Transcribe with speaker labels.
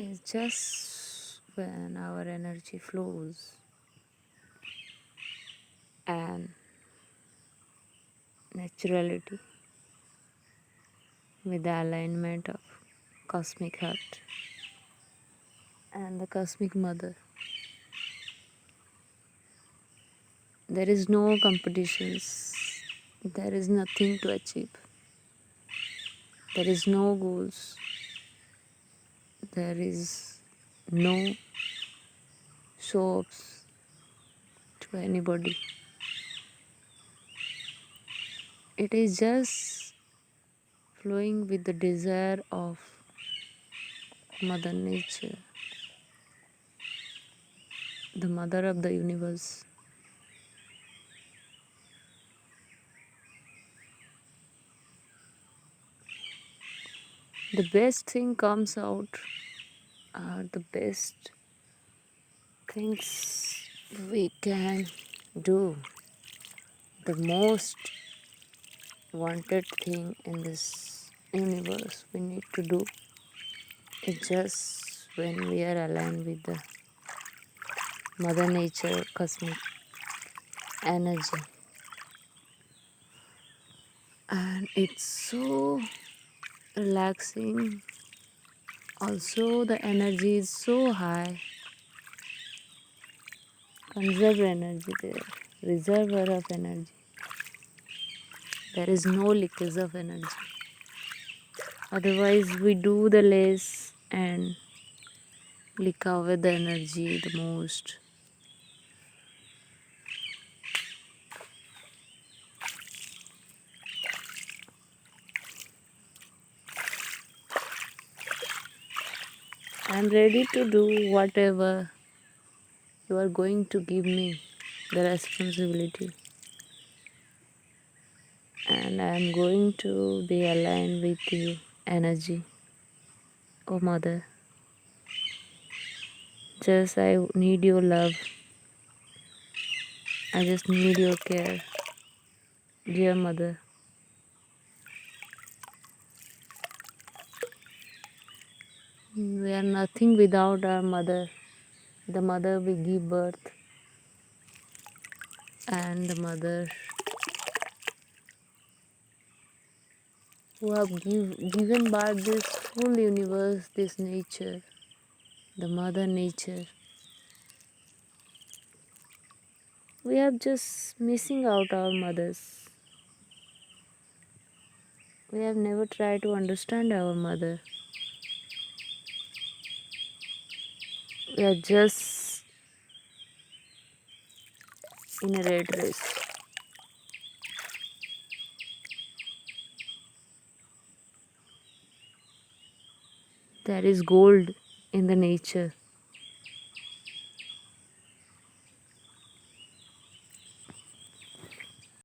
Speaker 1: is just when our energy flows and naturality with the alignment of cosmic heart and the cosmic mother. There is no competitions. There is nothing to achieve. There is no goals. There is no show-ups to anybody. It is just flowing with the desire of Mother Nature, the mother of the universe. The best thing comes out are the best things we can do. The most wanted thing in this universe we need to do is just when we are aligned with the Mother Nature cosmic energy. And it's so relaxing. Also, the energy is so high. Conserve energy there, reservoir of energy. There is no leakage of energy. Otherwise, we do the less and leak away the energy the most. I'm ready to do whatever you are going to give me the responsibility. And I'm going to be aligned with the energy. Oh, Mother, just I need your love. I just need your care. Dear Mother, we are nothing without our Mother. The Mother we give birth, and the Mother who have given birth this full universe, this nature, the Mother Nature. We are just missing out our mothers. We have never tried to understand our mother. We are just in a red race. There is gold in the nature.